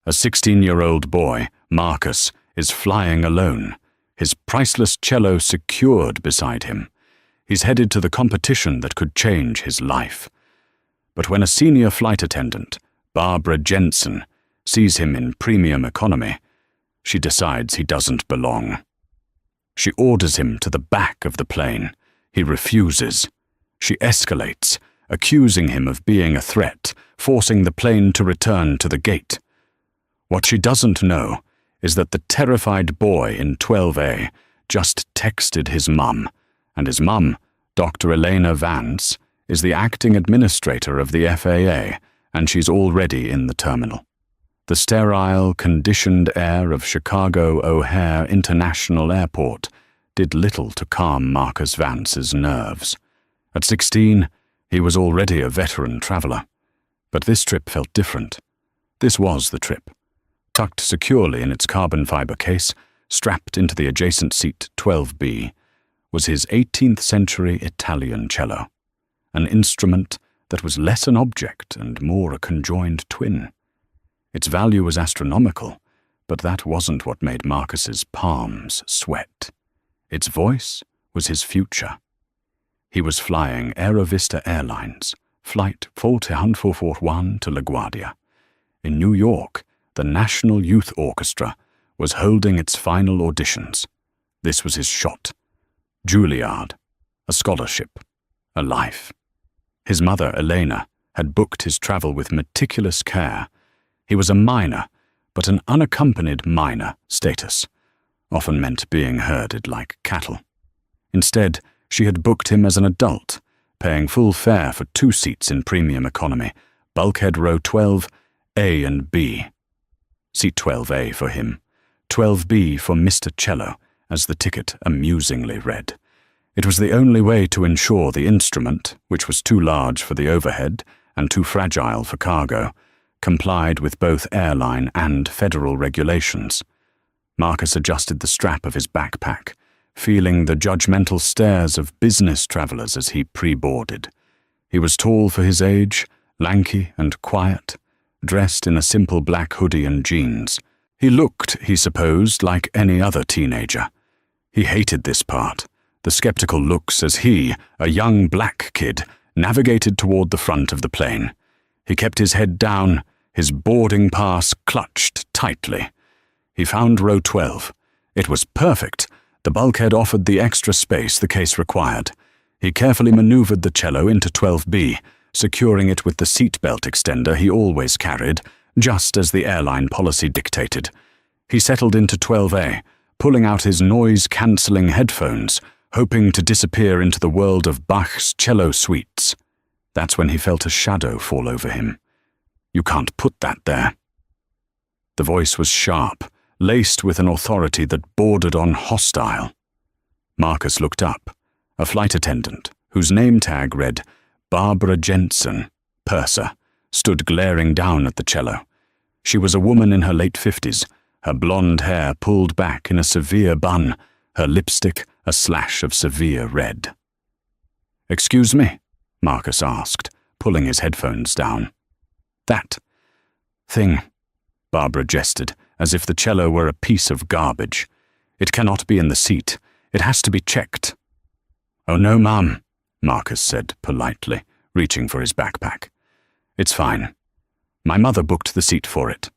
A 16-year-old boy, Marcus, is flying alone, his priceless cello secured beside him. He's headed to the competition that could change his life. But when a senior flight attendant, Barbara Jensen, sees him in premium economy, she decides he doesn't belong. She orders him to the back of the plane. He refuses. She escalates, accusing him of being a threat, forcing the plane to return to the gate. What she doesn't know is that the terrified boy in 12A just texted his mum, and his mum, Dr. Elena Vance, is the acting administrator of the FAA, and she's already in the terminal. The sterile, conditioned air of Chicago O'Hare International Airport did little to calm Marcus Vance's nerves. At 16, he was already a veteran traveler. But this trip felt different. This was the trip. Tucked securely in its carbon fiber case, strapped into the adjacent seat 12B, was his 18th century Italian cello, an instrument that was less an object and more a conjoined twin. Its value was astronomical, but that wasn't what made Marcus's palms sweat. Its voice was his future. He was flying Aerovista Airlines, Flight 4141 to LaGuardia. In New York, the National Youth Orchestra was holding its final auditions. This was his shot. Juilliard, a scholarship, a life. His mother, Elena, had booked his travel with meticulous care. He was a minor, but an unaccompanied minor status, often meant being herded like cattle. Instead, she had booked him as an adult, paying full fare for 2 seats in premium economy, bulkhead row 12, A and B. Seat 12A for him, 12B for Mr. Cello, as the ticket amusingly read. It was the only way to ensure the instrument, which was too large for the overhead and too fragile for cargo, complied with both airline and federal regulations. Marcus adjusted the strap of his backpack, feeling the judgmental stares of business travelers as he pre-boarded. He was tall for his age, lanky and quiet, dressed in a simple black hoodie and jeans. He looked, he supposed, like any other teenager. He hated this part, the skeptical looks as he, a young black kid, navigated toward the front of the plane. He kept his head down, his boarding pass clutched tightly. He found row 12. It was perfect. The bulkhead offered the extra space the case required. He carefully maneuvered the cello into 12B, securing it with the seatbelt extender he always carried, just as the airline policy dictated. He settled into 12A, pulling out his noise-cancelling headphones, hoping to disappear into the world of Bach's cello suites. That's when he felt a shadow fall over him. "You can't put that there." The voice was sharp, laced with an authority that bordered on hostile. Marcus looked up. A flight attendant, whose name tag read Barbara Jensen, purser, stood glaring down at the cello. She was a woman in her late 50s, her blonde hair pulled back in a severe bun, her lipstick a slash of severe red. "Excuse me?" Marcus asked, pulling his headphones down. "That thing," Barbara gestured, as if the cello were a piece of garbage. "It cannot be in the seat. It has to be checked." "Oh no, ma'am," Marcus said politely, reaching for his backpack. "It's fine. My mother booked the seat for it.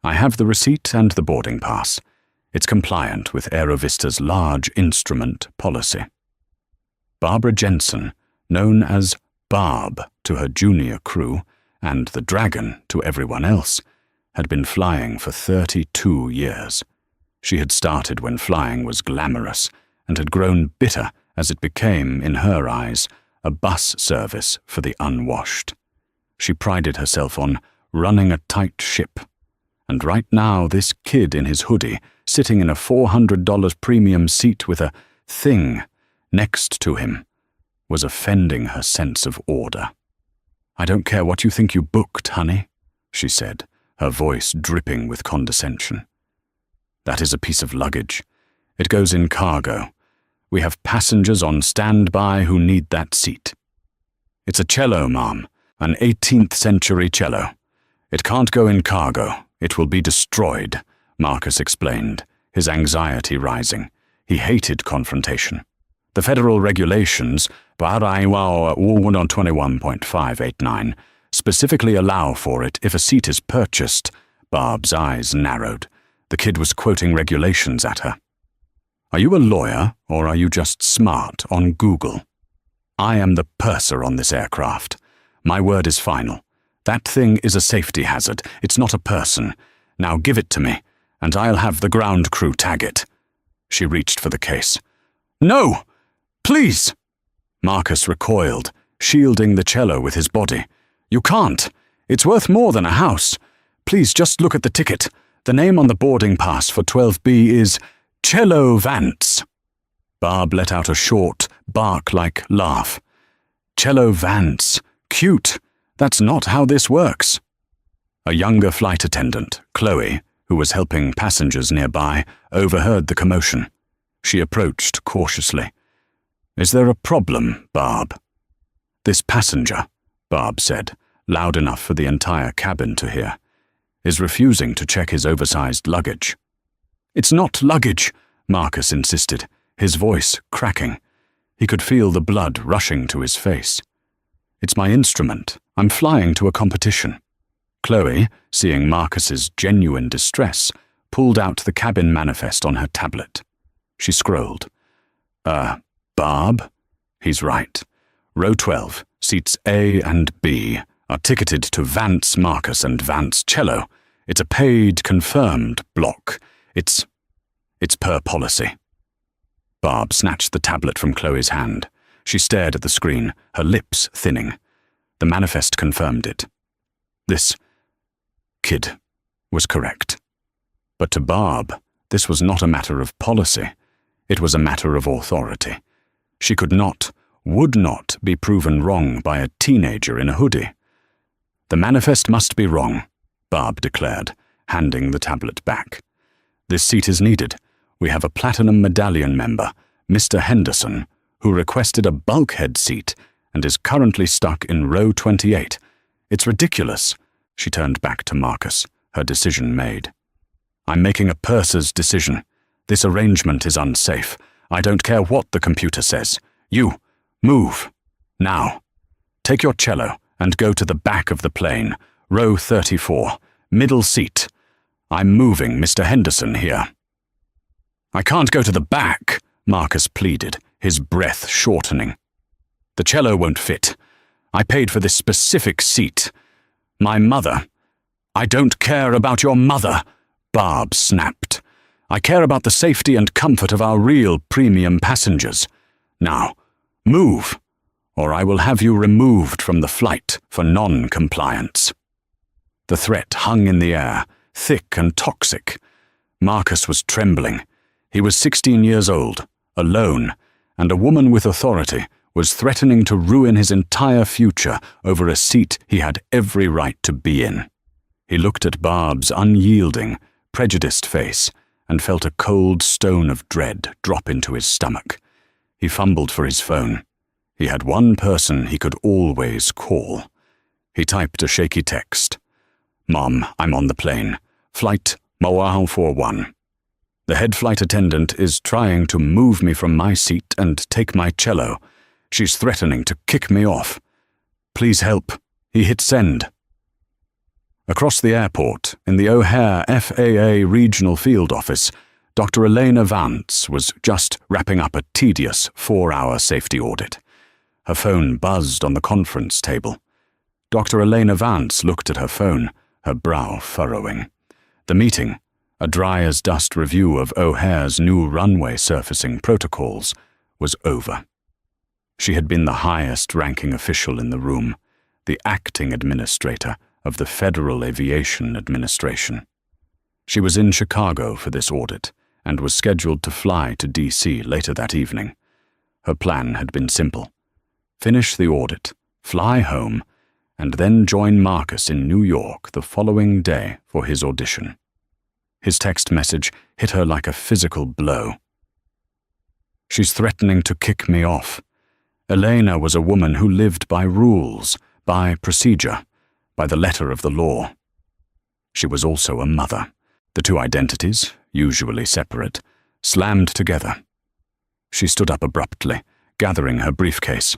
I have the receipt and the boarding pass. It's compliant with Aerovista's large instrument policy." Barbara Jensen, known as Barb to her junior crew, and the Dragon to everyone else, had been flying for 32 years. She had started when flying was glamorous, and had grown bitter as it became, in her eyes, a bus service for the unwashed. She prided herself on running a tight ship. And right now, this kid in his hoodie, sitting in a $400 premium seat with a thing next to him, was offending her sense of order. "I don't care what you think you booked, honey," she said, her voice dripping with condescension. "That is a piece of luggage. It goes in cargo. We have passengers on standby who need that seat. It's a cello, ma'am, an 18th century cello. It can't go in cargo. It will be destroyed, Marcus explained, his anxiety rising. He hated confrontation. The federal regulations, 21.589, specifically allow for it if a seat is purchased. Barb's eyes narrowed. The kid was quoting regulations at her. Are you a lawyer, or are you just smart on Google? I am the purser on this aircraft. My word is final. That thing is a safety hazard. It's not a person. Now give it to me, and I'll have the ground crew tag it. She reached for the case. No! Please! Marcus recoiled, shielding the cello with his body. You can't. It's worth more than a house. Please just look at the ticket. The name on the boarding pass for 12B is Cello Vance. Barb let out a short, bark-like laugh. Cello Vance. Cute. That's not how this works. A younger flight attendant, Chloe, who was helping passengers nearby, overheard the commotion. She approached cautiously. Is there a problem, Barb? This passenger, Barb said, loud enough for the entire cabin to hear, is refusing to check his oversized luggage. It's not luggage, Marcus insisted, his voice cracking. He could feel the blood rushing to his face. It's my instrument. I'm flying to a competition. Chloe, seeing Marcus's genuine distress, pulled out the cabin manifest on her tablet. She scrolled. Barb? He's right. Row 12, seats A and B, are ticketed to Vance Marcus and Vance Cello. It's a paid, confirmed block. It's per policy. Barb snatched the tablet from Chloe's hand. She stared at the screen, her lips thinning. The manifest confirmed it. This kid was correct. But to Barb, this was not a matter of policy. It was a matter of authority. She could not, would not be proven wrong by a teenager in a hoodie. The manifest must be wrong, Barb declared, handing the tablet back. This seat is needed. We have a Platinum Medallion member, Mr. Henderson, who requested a bulkhead seat and is currently stuck in row 28. It's ridiculous. She turned back to Marcus, her decision made. I'm making a purser's decision. This arrangement is unsafe. I don't care what the computer says. You, move. Now. Take your cello and go to the back of the plane, row 34, middle seat. I'm moving Mr. Henderson here. I can't go to the back, Marcus pleaded, his breath shortening. The cello won't fit. I paid for this specific seat. My mother. I don't care about your mother, Barb snapped. I care about the safety and comfort of our real premium passengers. Now, move, or I will have you removed from the flight for non-compliance. The threat hung in the air, thick and toxic. Marcus was trembling. He was 16 years old, alone, and a woman with authority was threatening to ruin his entire future over a seat he had every right to be in. He looked at Barb's unyielding, prejudiced face and felt a cold stone of dread drop into his stomach. He fumbled for his phone. He had one person he could always call. He typed a shaky text. Mom, I'm on the plane. Flight Moau 41. The head flight attendant is trying to move me from my seat and take my cello. She's threatening to kick me off. Please help. He hit send. Across the airport, in the O'Hare FAA Regional Field Office, Dr. Elena Vance was just wrapping up a tedious 4-hour safety audit. Her phone buzzed on the conference table. Dr. Elena Vance looked at her phone, her brow furrowing. The meeting, a dry-as-dust review of O'Hare's new runway surfacing protocols, was over. She had been the highest-ranking official in the room, the acting administrator of the Federal Aviation Administration. She was in Chicago for this audit and was scheduled to fly to D.C. later that evening. Her plan had been simple. Finish the audit, fly home, and then join Marcus in New York the following day for his audition. His text message hit her like a physical blow. She's threatening to kick me off. Elena was a woman who lived by rules, by procedure, by the letter of the law. She was also a mother. The two identities, usually separate, slammed together. She stood up abruptly, gathering her briefcase.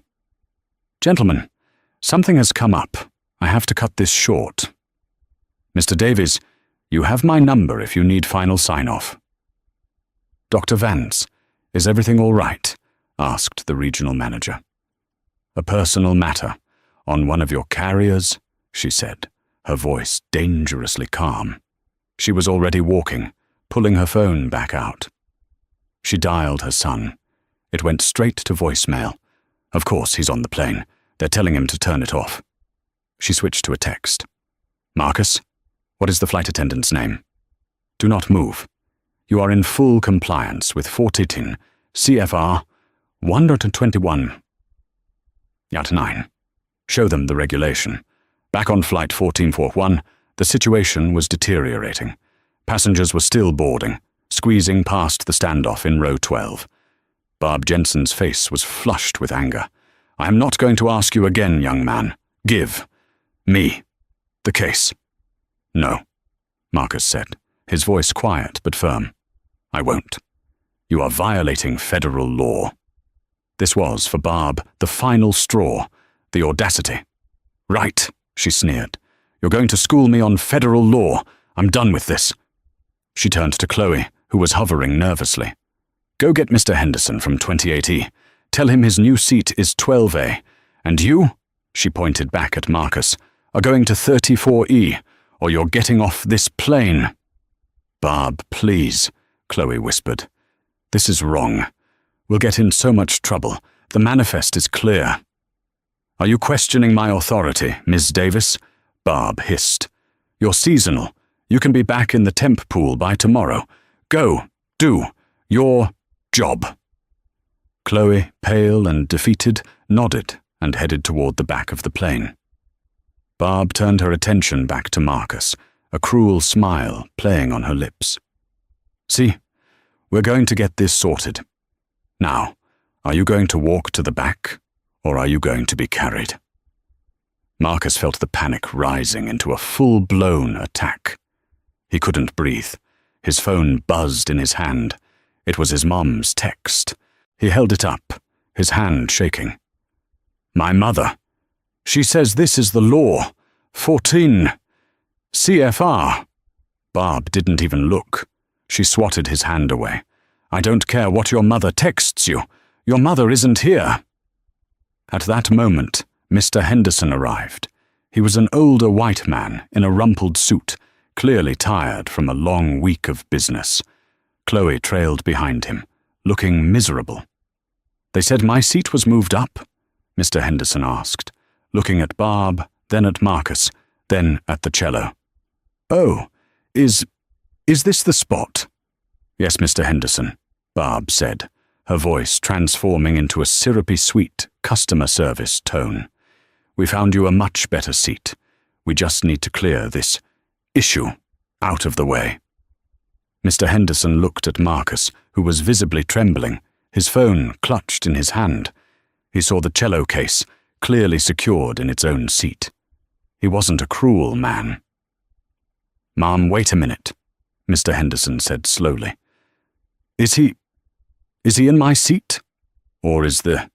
"Gentlemen, something has come up. I have to cut this short. Mr. Davies, you have my number if you need final sign-off." "Dr. Vance, is everything all right?" asked the regional manager. "A personal matter, on one of your carriers," she said, her voice dangerously calm. She was already walking, pulling her phone back out. She dialed her son. It went straight to voicemail. Of course, he's on the plane. They're telling him to turn it off. She switched to a text. "Marcus, what is the flight attendant's name? Do not move. You are in full compliance with 14 CFR 121 at 9. Show them the regulation. Back on flight 1441, the situation was deteriorating. Passengers were still boarding, squeezing past the standoff in row 12. Barb Jensen's face was flushed with anger. "I am not going to ask you again, young man. Give me the case." "No," Marcus said, his voice quiet but firm. "I won't. You are violating federal law." This was, for Barb, the final straw, the audacity. "Right," she sneered. "You're going to school me on federal law. I'm done with this." She turned to Chloe, who was hovering nervously. "Go get Mr. Henderson from 28E. Tell him his new seat is 12A. And you," she pointed back at Marcus, "are going to 34E, or you're getting off this plane." "Barb, please," Chloe whispered. "This is wrong. We'll get in so much trouble. The manifest is clear." "Are you questioning my authority, Ms. Davis?" Barb hissed. "You're seasonal. You can be back in the temp pool by tomorrow. Go, do your job." Chloe, pale and defeated, nodded and headed toward the back of the plane. Barb turned her attention back to Marcus, a cruel smile playing on her lips. "See, we're going to get this sorted. Now, are you going to walk to the back, or are you going to be carried?" Marcus felt the panic rising into a full-blown attack. He couldn't breathe. His phone buzzed in his hand. It was his mom's text. He held it up, his hand shaking. "My mother. She says this is the law. 14 CFR. Barb didn't even look. She swatted his hand away. "I don't care what your mother texts you. Your mother isn't here." At that moment, Mr. Henderson arrived. He was an older white man in a rumpled suit, clearly tired from a long week of business. Chloe trailed behind him, looking miserable. "They said my seat was moved up?" Mr. Henderson asked, looking at Barb, then at Marcus, then at the cello. "Oh, is this the spot?" "Yes, Mr. Henderson," Barb said, her voice transforming into a syrupy sweet customer service tone. "We found you a much better seat. We just need to clear this issue out of the way." Mr. Henderson looked at Marcus, who was visibly trembling, his phone clutched in his hand. He saw the cello case, clearly secured in its own seat. He wasn't a cruel man. "Ma'am, wait a minute," Mr. Henderson said slowly. Is he in my seat? Or is the...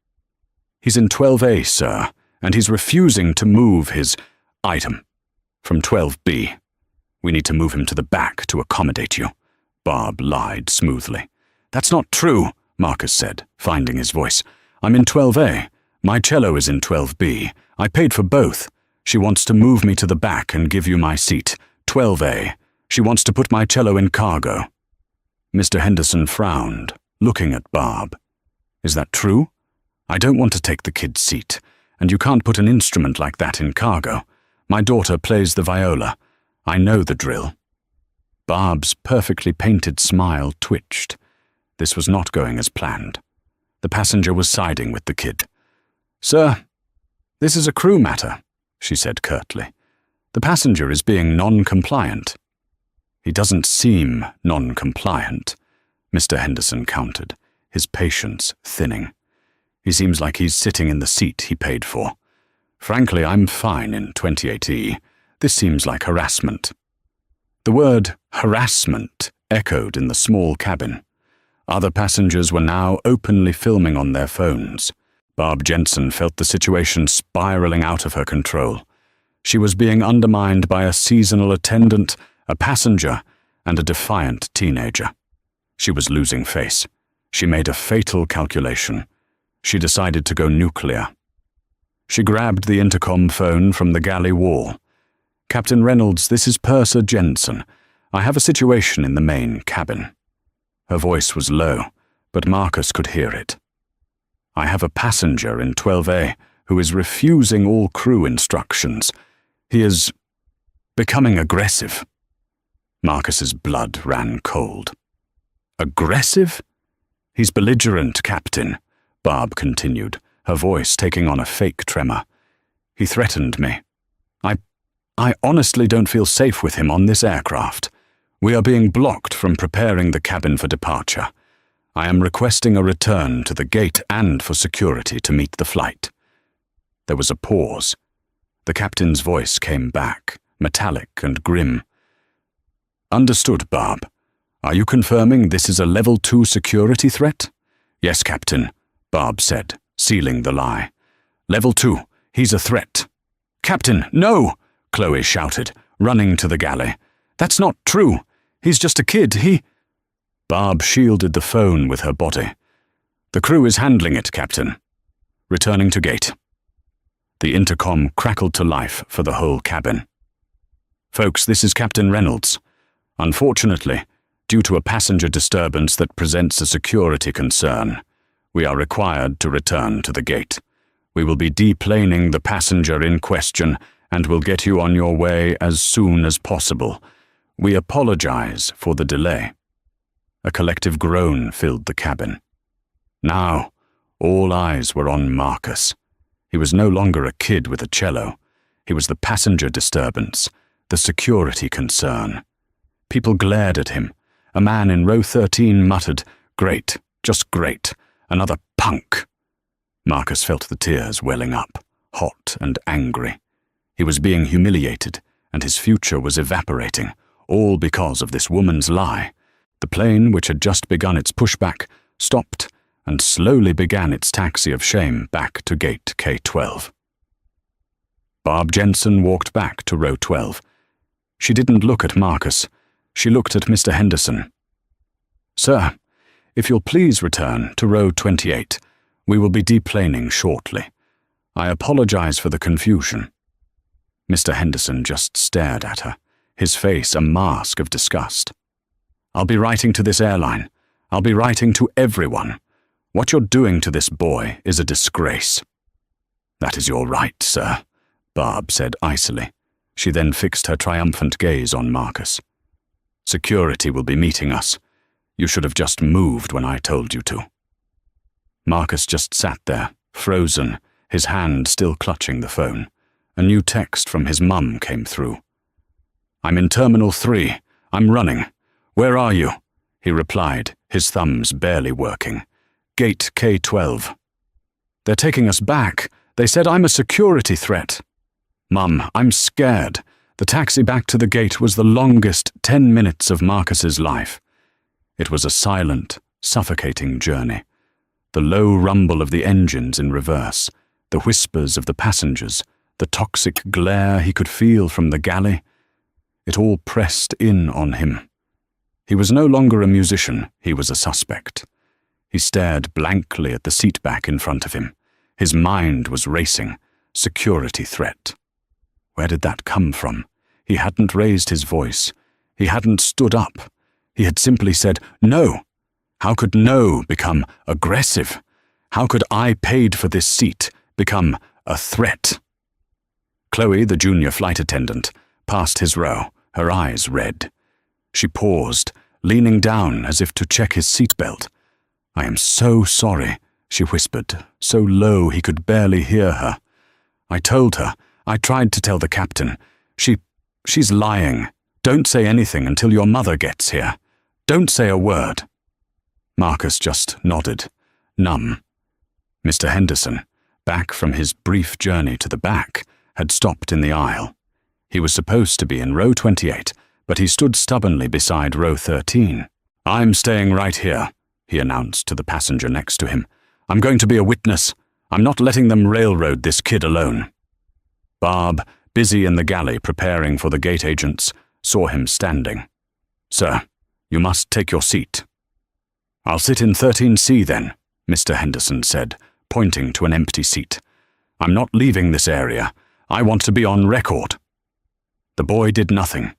He's in 12A, sir, and he's refusing to move his item from 12B. We need to move him to the back to accommodate you," Barb lied smoothly. "That's not true," Marcus said, finding his voice. "I'm in 12A. My cello is in 12B. I paid for both. She wants to move me to the back and give you my seat, 12A. She wants to put my cello in cargo." Mr. Henderson frowned, looking at Barb. "Is that true? I don't want to take the kid's seat, and you can't put an instrument like that in cargo. My daughter plays the viola. I know the drill." Barb's perfectly painted smile twitched. This was not going as planned. The passenger was siding with the kid. "Sir, this is a crew matter," she said curtly. "The passenger is being non-compliant." "He doesn't seem non-compliant," Mr. Henderson countered, his patience thinning. "He seems like he's sitting in the seat he paid for. Frankly, I'm fine in 28E. This seems like harassment." The word harassment echoed in the small cabin. Other passengers were now openly filming on their phones. Barb Jensen felt the situation spiraling out of her control. She was being undermined by a seasonal attendant, a passenger, and a defiant teenager. She was losing face. She made a fatal calculation. She decided to go nuclear. She grabbed the intercom phone from the galley wall. "Captain Reynolds, this is Purser Jensen. I have a situation in the main cabin." Her voice was low, but Marcus could hear it. "I have a passenger in 12A who is refusing all crew instructions. He is becoming aggressive." Marcus's blood ran cold. "Aggressive?" "He's belligerent, Captain," Barb continued, her voice taking on a fake tremor. "He threatened me. I honestly don't feel safe with him on this aircraft. We are being blocked from preparing the cabin for departure. I am requesting a return to the gate and for security to meet the flight." There was a pause. The captain's voice came back, metallic and grim. "Understood, Barb. Are you confirming this is a Level 2 security threat?" "Yes, Captain," Barb said, sealing the lie. "Level 2, he's a threat." "Captain, no!" Chloe shouted, running to the galley. "That's not true. He's just a kid. Barb shielded the phone with her body. "The crew is handling it, Captain. Returning to gate." The intercom crackled to life for the whole cabin. "Folks, this is Captain Reynolds. Unfortunately, due to a passenger disturbance that presents a security concern, we are required to return to the gate. We will be deplaning the passenger in question and will get you on your way as soon as possible. We apologize for the delay." A collective groan filled the cabin. Now, all eyes were on Marcus. He was no longer a kid with a cello. He was the passenger disturbance, the security concern. People glared at him. A man in row 13 muttered, "Great, just great, another punk." Marcus felt the tears welling up, hot and angry. He was being humiliated, and his future was evaporating, all because of this woman's lie. The plane, which had just begun its pushback, stopped and slowly began its taxi of shame back to gate K12. Barb Jensen walked back to row 12. She didn't look at Marcus. She looked at Mr. Henderson. "Sir, if you'll please return to row 28. We will be deplaning shortly. I apologize for the confusion." Mr. Henderson just stared at her, his face a mask of disgust. "I'll be writing to this airline. I'll be writing to everyone. What you're doing to this boy is a disgrace." "That is your right, sir," Barb said icily. She then fixed her triumphant gaze on Marcus. "Security will be meeting us. You should have just moved when I told you to." Marcus just sat there, frozen, his hand still clutching the phone. A new text from his mum came through. "I'm in Terminal 3. I'm running. Where are you?" He replied, his thumbs barely working. "Gate K12. "They're taking us back. They said I'm a security threat." "Mum, I'm scared." The taxi back to the gate was the longest 10 minutes of Marcus's life. It was a silent, suffocating journey. The low rumble of the engines in reverse, the whispers of the passengers, the toxic glare he could feel from the galley. It all pressed in on him. He was no longer a musician, he was a suspect. He stared blankly at the seat back in front of him. His mind was racing. Security threat. Where did that come from? He hadn't raised his voice. He hadn't stood up. He had simply said, "No." How could no become aggressive? How could "I paid for this seat" become a threat? Chloe, the junior flight attendant, passed his row, her eyes red. She paused, leaning down as if to check his seatbelt. "I am so sorry," she whispered, so low he could barely hear her. "I told her. I tried to tell the captain. She's lying. Don't say anything until your mother gets here. Don't say a word." Marcus just nodded, numb. Mr. Henderson, back from his brief journey to the back, had stopped in the aisle. He was supposed to be in row 28, but he stood stubbornly beside row 13. "I'm staying right here," he announced to the passenger next to him. "I'm going to be a witness. I'm not letting them railroad this kid alone." Barb, busy in the galley preparing for the gate agents, saw him standing. "Sir, you must take your seat." "I'll sit in 13C then," Mr. Henderson said, pointing to an empty seat. "I'm not leaving this area. I want to be on record." The boy did nothing.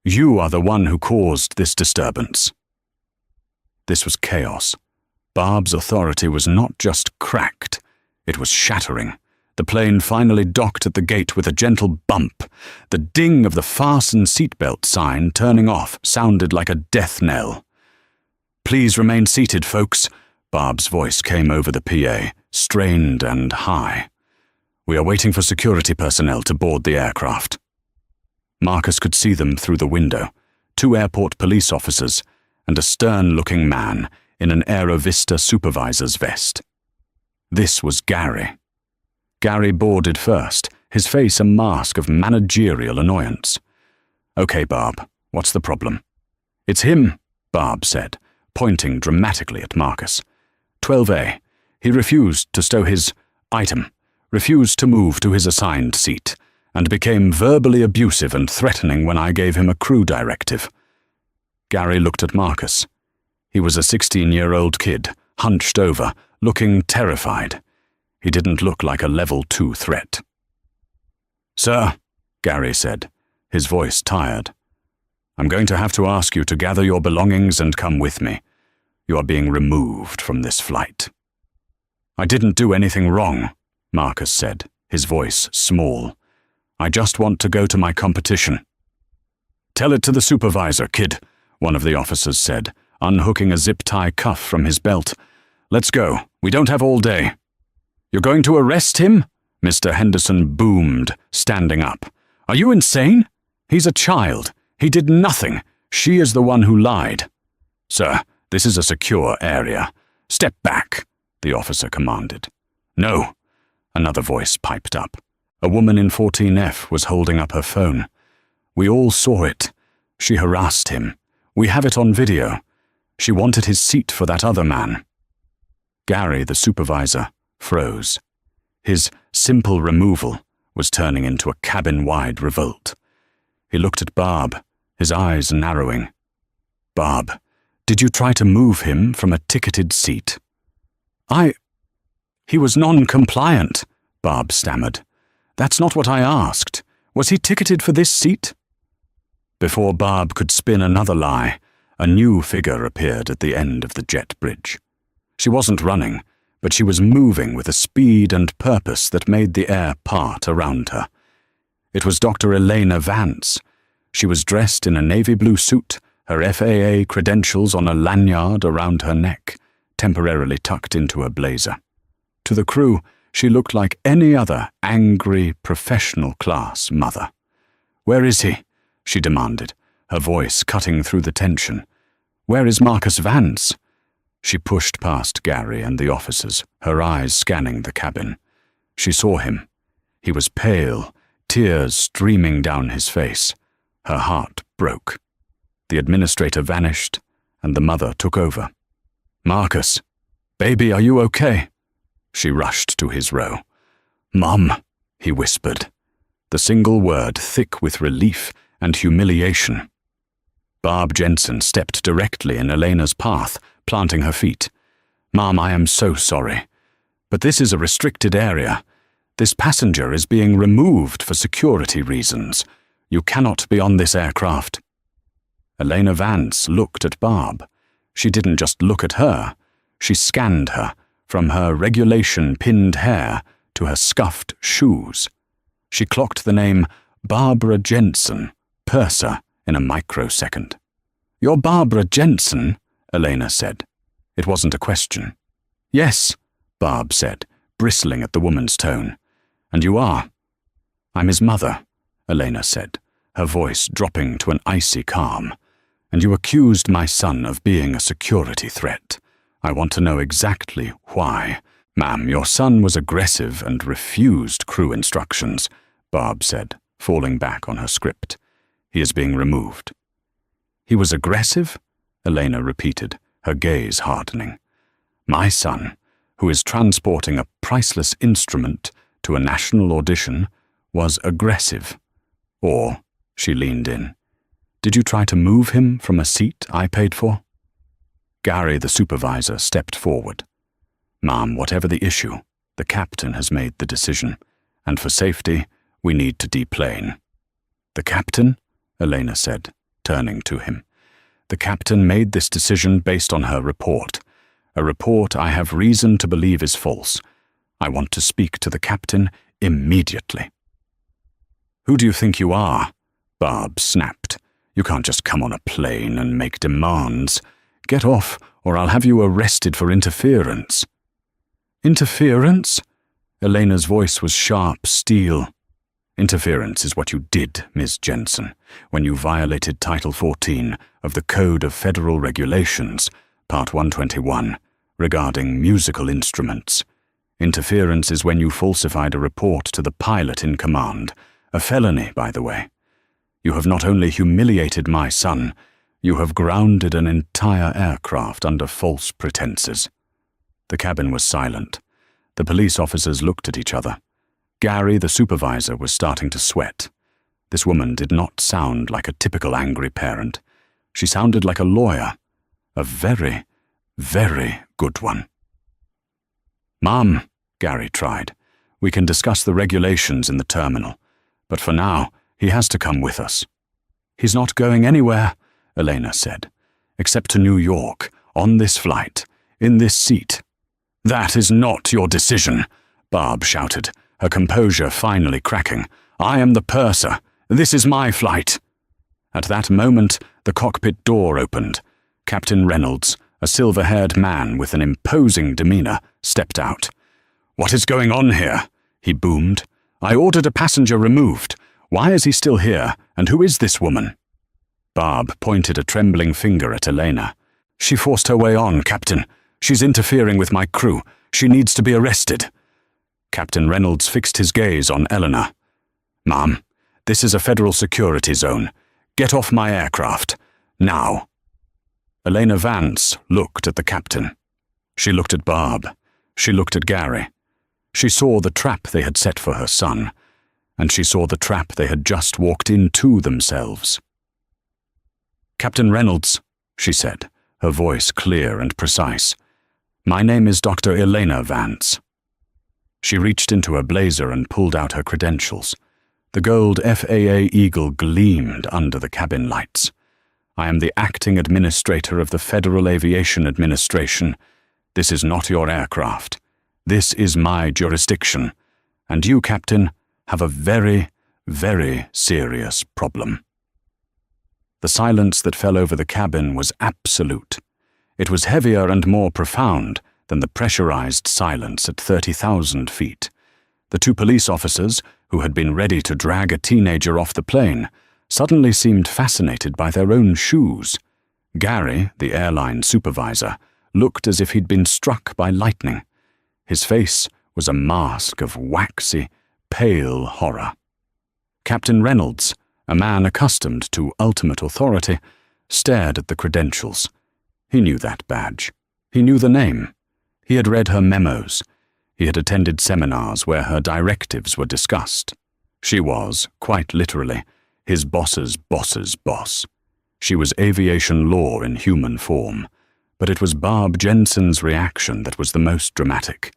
"You are the one who caused this disturbance." This was chaos. Barb's authority was not just cracked, it was shattering. The plane finally docked at the gate with a gentle bump. The ding of the fasten seatbelt sign turning off sounded like a death knell. "Please remain seated, folks," Barb's voice came over the PA, strained and high. "We are waiting for security personnel to board the aircraft." Marcus could see them through the window, 2 airport police officers and a stern-looking man in an Aerovista supervisor's vest. This was Gary. Gary boarded first, his face a mask of managerial annoyance. "Okay, Barb, what's the problem?" "It's him," Barb said, pointing dramatically at Marcus. 12A. He refused to stow his item, refused to move to his assigned seat, and became verbally abusive and threatening when I gave him a crew directive. Gary looked at Marcus. He was a 16-year-old kid, hunched over, looking terrified. He didn't look like a level 2 threat. "Sir," Gary said, his voice tired, "I'm going to have to ask you to gather your belongings and come with me. You are being removed from this flight." "I didn't do anything wrong," Marcus said, his voice small. "I just want to go to my competition." "Tell it to the supervisor, kid," one of the officers said, unhooking a zip-tie cuff from his belt. "Let's go. We don't have all day." "You're going to arrest him?" Mr. Henderson boomed, standing up. "Are you insane? He's a child. He did nothing. She is the one who lied." "Sir, this is a secure area. Step back," the officer commanded. "No," another voice piped up. A woman in 14F was holding up her phone. "We all saw it. She harassed him. We have it on video. She wanted his seat for that other man." Gary, the supervisor, froze. His simple removal was turning into a cabin-wide revolt. He looked at Barb, his eyes narrowing. "Barb, did you try to move him from a ticketed seat?" He was non-compliant," Barb stammered. "That's not what I asked. Was he ticketed for this seat?" Before Barb could spin another lie, a new figure appeared at the end of the jet bridge. She wasn't running, but she was moving with a speed and purpose that made the air part around her. It was Dr. Elena Vance. She was dressed in a navy blue suit, her FAA credentials on a lanyard around her neck, temporarily tucked into her blazer. To the crew, she looked like any other angry, professional-class mother. "Where is he?" she demanded, her voice cutting through the tension. "Where is Marcus Vance?" She pushed past Gary and the officers, her eyes scanning the cabin. She saw him. He was pale, tears streaming down his face. Her heart broke. The administrator vanished, and the mother took over. "Marcus, baby, are you okay?" She rushed to his row. "Mum," he whispered, the single word thick with relief and humiliation. Barb Jensen stepped directly in Elena's path, planting her feet. "Mom, I am so sorry. But this is a restricted area. This passenger is being removed for security reasons. You cannot be on this aircraft." Elena Vance looked at Barb. She didn't just look at her. She scanned her, from her regulation-pinned hair to her scuffed shoes. She clocked the name Barbara Jensen, purser, in a microsecond. "You're Barbara Jensen?" Elena said. It wasn't a question. "Yes," Barb said, bristling at the woman's tone. "And you are?" "I'm his mother," Elena said, her voice dropping to an icy calm. "And you accused my son of being a security threat. I want to know exactly why." "Ma'am, your son was aggressive and refused crew instructions," Barb said, falling back on her script. He is being removed." "He was aggressive?" Elena repeated, her gaze hardening. "My son, who is transporting a priceless instrument to a national audition, was aggressive. Or," she leaned in, "did you try to move him from a seat I paid for?" Gary, the supervisor, stepped forward. "Ma'am, whatever the issue, the captain has made the decision, and for safety, we need to deplane." "The captain?" Elena said, turning to him. "The captain made this decision based on her report, a report I have reason to believe is false. I want to speak to the captain immediately." "Who do you think you are?" Barb snapped. "You can't just come on a plane and make demands. Get off, or I'll have you arrested for interference." "Interference?" Elena's voice was sharp steel. "Interference is what you did, Ms. Jensen, when you violated Title 14 of the Code of Federal Regulations, Part 121, regarding musical instruments. Interference is when you falsified a report to the pilot in command, a felony, by the way. You have not only humiliated my son, you have grounded an entire aircraft under false pretenses." The cabin was silent. The police officers looked at each other. Gary, the supervisor, was starting to sweat. This woman did not sound like a typical angry parent. She sounded like a lawyer. A very, very good one. "Ma'am," Gary tried, "we can discuss the regulations in the terminal. But for now, he has to come with us." "He's not going anywhere," Elena said, "except to New York, on this flight, in this seat." "That is not your decision," Barb shouted, her composure finally cracking. "I am the purser. This is my flight." At that moment, the cockpit door opened. Captain Reynolds, a silver-haired man with an imposing demeanor, stepped out. "What is going on here?" he boomed. "I ordered a passenger removed. Why is he still here, and who is this woman?" Barb pointed a trembling finger at Elena. "She forced her way on, Captain. She's interfering with my crew. She needs to be arrested." Captain Reynolds fixed his gaze on Eleanor. "Ma'am, this is a federal security zone. Get off my aircraft. Now." Elena Vance looked at the captain. She looked at Barb. She looked at Gary. She saw the trap they had set for her son, and she saw the trap they had just walked into themselves. "Captain Reynolds," she said, her voice clear and precise. "My name is Dr. Elena Vance." She reached into her blazer and pulled out her credentials. The gold FAA eagle gleamed under the cabin lights. "I am the acting administrator of the Federal Aviation Administration. This is not your aircraft. This is my jurisdiction. And you, Captain, have a very, very serious problem." The silence that fell over the cabin was absolute. It was heavier and more profound than the pressurized silence at 30,000 feet. The two police officers, who had been ready to drag a teenager off the plane, suddenly seemed fascinated by their own shoes. Gary, the airline supervisor, looked as if he'd been struck by lightning. His face was a mask of waxy, pale horror. Captain Reynolds, a man accustomed to ultimate authority, stared at the credentials. He knew that badge. He knew the name. He had read her memos. He had attended seminars where her directives were discussed. She was, quite literally, his boss's boss's boss. She was aviation law in human form. But it was Barb Jensen's reaction that was the most dramatic.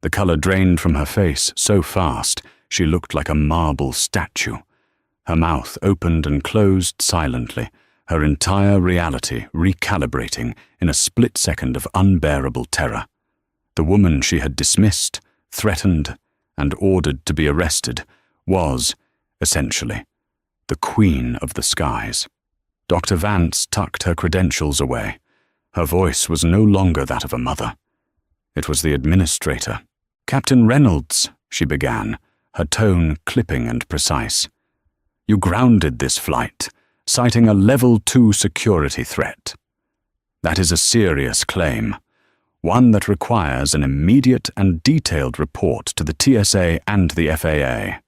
The color drained from her face so fast she looked like a marble statue. Her mouth opened and closed silently, her entire reality recalibrating in a split second of unbearable terror. The woman she had dismissed, threatened, and ordered to be arrested was, essentially, the Queen of the Skies. Dr. Vance tucked her credentials away. Her voice was no longer that of a mother. It was the administrator. "Captain Reynolds," she began, her tone clipping and precise. "You grounded this flight, citing a Level 2 security threat. That is a serious claim, one that requires an immediate and detailed report to the TSA and the FAA.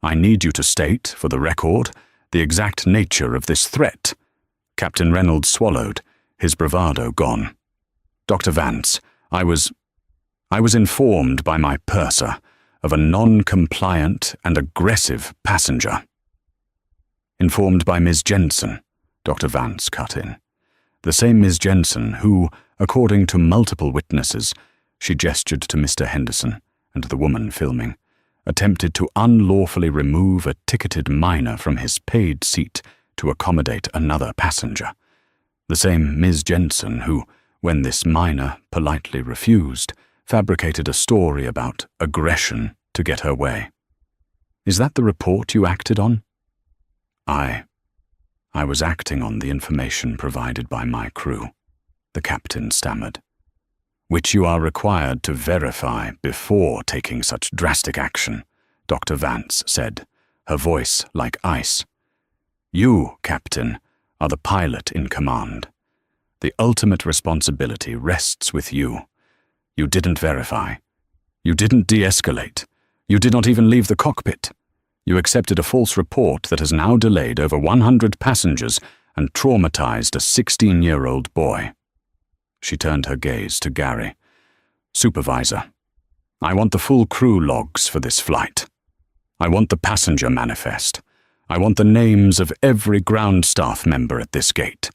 I need you to state, for the record, the exact nature of this threat. Captain Reynolds swallowed, his bravado gone. Dr. Vance, I was informed by my purser of a non-compliant and aggressive passenger. Informed by Miss Jensen, Dr. Vance cut in. The same Miss Jensen who, according to multiple witnesses, she gestured to Mr. Henderson and the woman filming, attempted to unlawfully remove a ticketed minor from his paid seat to accommodate another passenger. The same Miss Jensen who, when this minor politely refused, fabricated a story about aggression to get her way. Is that the report you acted on? I was acting on the information provided by my crew, the captain stammered, which you are required to verify before taking such drastic action, Dr. Vance said, her voice like ice. You, Captain, are the pilot in command. The ultimate responsibility rests with you. You didn't verify. You didn't de-escalate. You did not even leave the cockpit. You accepted a false report that has now delayed over 100 passengers and traumatized a 16-year-old boy. She turned her gaze to Gary. Supervisor, I want the full crew logs for this flight. I want the passenger manifest. I want the names of every ground staff member at this gate.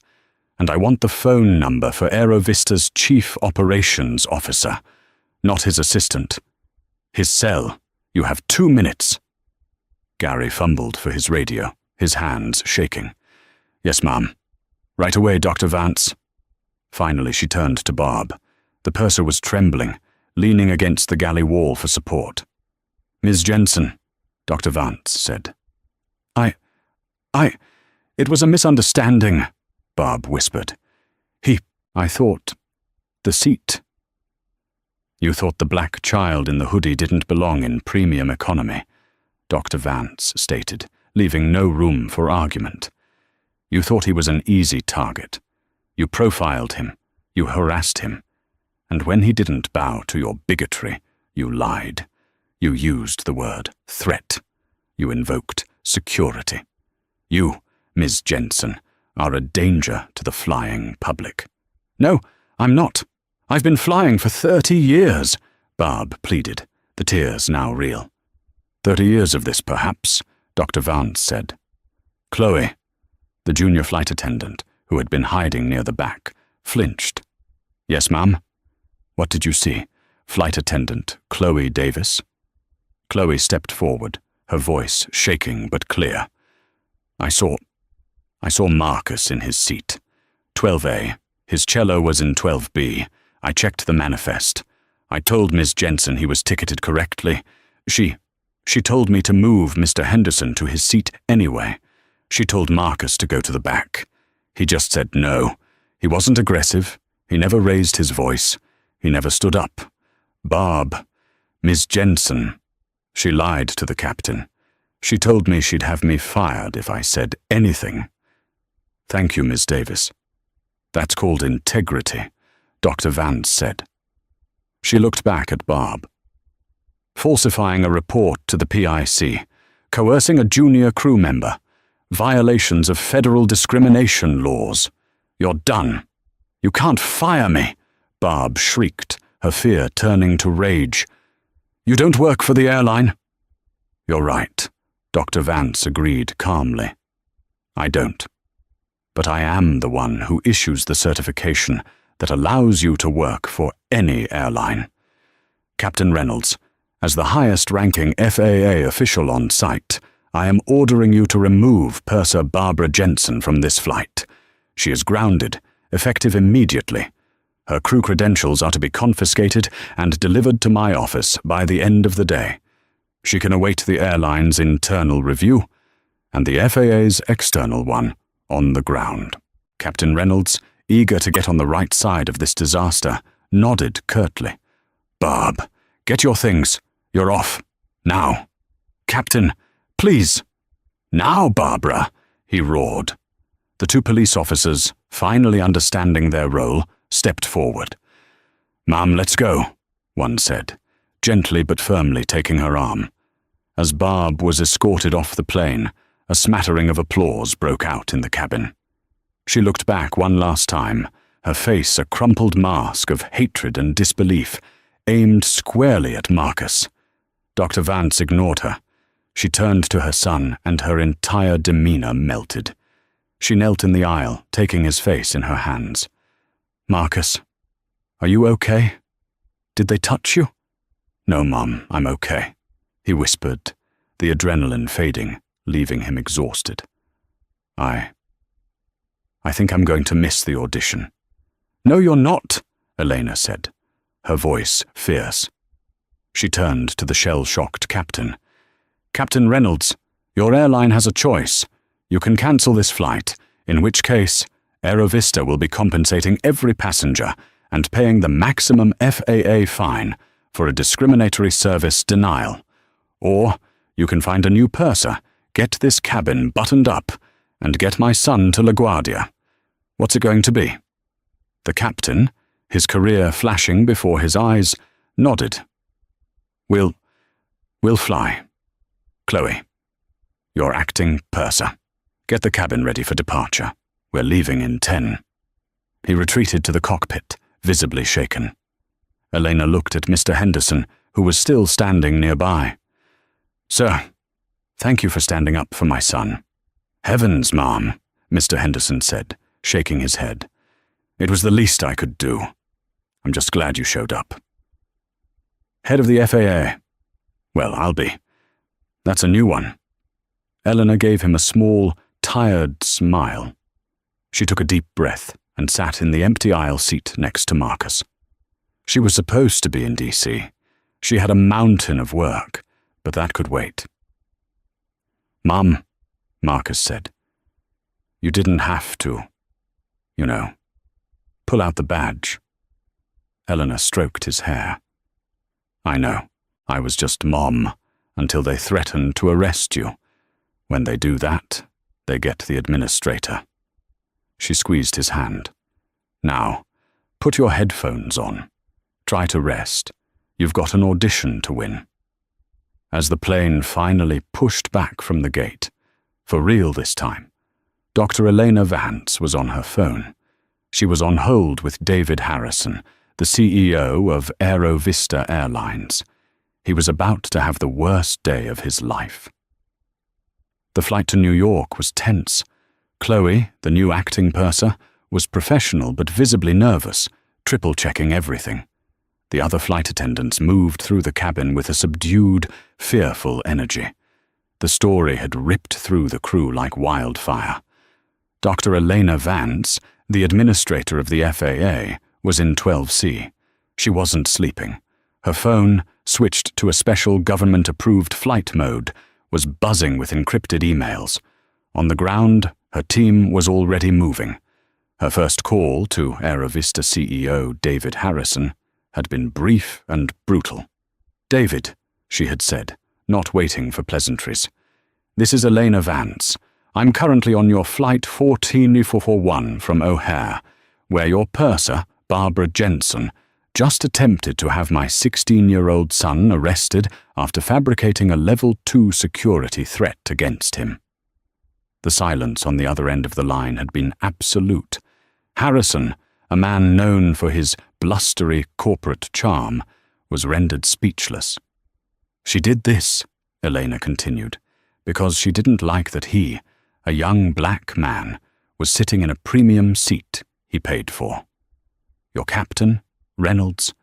And I want the phone number for Aerovista's Chief Operations Officer, not his assistant. His cell. You have 2 minutes. Gary fumbled for his radio, his hands shaking. Yes, ma'am. Right away, Dr. Vance. Finally, she turned to Bob. The purser was trembling, leaning against the galley wall for support. Ms. Jensen, Dr. Vance said. It was a misunderstanding, Bob whispered. I thought, the seat. You thought the black child in the hoodie didn't belong in premium economy, Dr. Vance stated, leaving no room for argument. You thought he was an easy target. You profiled him. You harassed him. And when he didn't bow to your bigotry, you lied. You used the word threat. You invoked security. You, Ms. Jensen, are a danger to the flying public. No, I'm not. I've been flying for 30 years, Barb pleaded, the tears now real. 30 years of this, perhaps, Dr. Vance said. Chloe, the junior flight attendant, who had been hiding near the back, flinched. Yes, ma'am. What did you see? Flight attendant Chloe Davis. Chloe stepped forward, her voice shaking but clear. I saw Marcus in his seat. 12A. His cello was in 12B. I checked the manifest. I told Miss Jensen he was ticketed correctly. She told me to move Mr. Henderson to his seat anyway. She told Marcus to go to the back. He just said no. He wasn't aggressive. He never raised his voice. He never stood up. Barb, Miss Jensen, she lied to the captain. She told me she'd have me fired if I said anything. Thank you, Miss Davis. That's called integrity, Dr. Vance said. She looked back at Barb. Falsifying a report to the PIC, coercing a junior crew member, violations of federal discrimination laws. You're done. You can't fire me, Barb shrieked, her fear turning to rage. You don't work for the airline? You're right, Dr. Vance agreed calmly. I don't. But I am the one who issues the certification that allows you to work for any airline. Captain Reynolds, as the highest-ranking FAA official on site, I am ordering you to remove Purser Barbara Jensen from this flight. She is grounded, effective immediately. Her crew credentials are to be confiscated and delivered to my office by the end of the day. She can await the airline's internal review and the FAA's external one on the ground. Captain Reynolds, eager to get on the right side of this disaster, nodded curtly. Barb, get your things. You're off. Now. Captain, please. Now, Barbara, he roared. The two police officers, finally understanding their role, stepped forward. Ma'am, let's go, one said, gently but firmly taking her arm. As Barb was escorted off the plane, A smattering of applause broke out in the cabin. She looked back one last time, her face a crumpled mask of hatred and disbelief, aimed squarely at Marcus. Dr. Vance ignored her. She turned to her son, and her entire demeanor melted. She knelt in the aisle, taking his face in her hands. "Marcus, are you okay? Did they touch you?" "No, Mom, I'm okay," he whispered, the adrenaline fading, leaving him exhausted. I think I'm going to miss the audition." "No, you're not," Elena said, her voice fierce. She turned to the shell-shocked captain. "Captain Reynolds, your airline has a choice. You can cancel this flight, in which case Aerovista will be compensating every passenger and paying the maximum FAA fine for a discriminatory service denial. Or you can find a new purser, get this cabin buttoned up, and get my son to LaGuardia. What's it going to be?" The captain, his career flashing before his eyes, nodded. We'll fly. Chloe, you're acting purser. Get the cabin ready for departure. We're leaving in 10. He retreated to the cockpit, visibly shaken. Elena looked at Mr. Henderson, who was still standing nearby. "Sir, thank you for standing up for my son." "Heavens, Ma'am," Mr. Henderson said, shaking his head. "It was the least I could do. I'm just glad you showed up." "Head of the FAA. Well, I'll be. That's a new one." Eleanor gave him a small, tired smile. She took a deep breath and sat in the empty aisle seat next to Marcus. She was supposed to be in D.C. She had a mountain of work, but that could wait. "Mom," Marcus said, "you didn't have to, pull out the badge." Eleanor stroked his hair. "I know. I was just Mom until they threatened to arrest you. When they do that, they get the administrator." She squeezed his hand. "Now, put your headphones on. Try to rest. You've got an audition to win." As the plane finally pushed back from the gate, for real this time, Dr. Elena Vance was on her phone. She was on hold with David Harrison, the CEO of Aerovista Airlines. He was about to have the worst day of his life. The flight to New York was tense. Chloe, the new acting purser, was professional but visibly nervous, triple-checking everything. The other flight attendants moved through the cabin with a subdued, fearful energy. The story had ripped through the crew like wildfire. Dr. Elena Vance, the administrator of the FAA, was in 12C. She wasn't sleeping. Her phone, switched to a special government-approved flight mode, was buzzing with encrypted emails. On the ground, her team was already moving. Her first call to Aerovista CEO David Harrison had been brief and brutal. "David," she had said, not waiting for pleasantries. "This is Elena Vance. I'm currently on your flight 14441 from O'Hare, where your purser, Barbara Jensen, just attempted to have my 16-year-old son arrested after fabricating a Level 2 security threat against him." The silence on the other end of the line had been absolute. Harrison, a man known for his blustery corporate charm, was rendered speechless. "She did this," Elena continued, "because she didn't like that he, a young black man, was sitting in a premium seat he paid for. Your captain, Reynolds,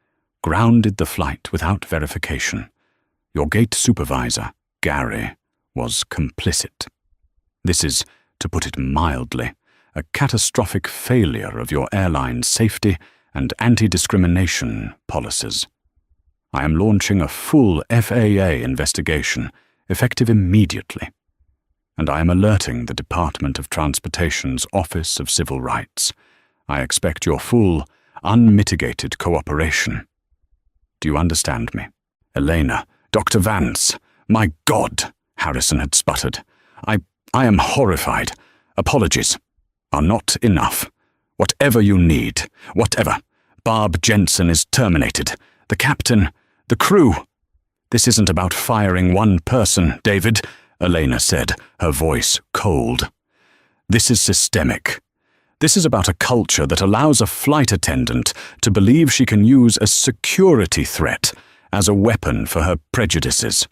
grounded the flight without verification. Your gate supervisor, Gary, was complicit. This is, to put it mildly, a catastrophic failure of your airline's safety and anti-discrimination policies. I am launching a full FAA investigation, effective immediately. And I am alerting the Department of Transportation's Office of Civil Rights. I expect your full, unmitigated cooperation. Do you understand me?" "Elena, Dr. Vance, my God," Harrison had sputtered. I am horrified. Apologies are not enough. Whatever you need, whatever. Barb Jensen is terminated. The captain, the crew. This isn't about firing one person, David. Elena said, her voice cold. "This is systemic. This is about a culture that allows a flight attendant to believe she can use a security threat as a weapon for her prejudices.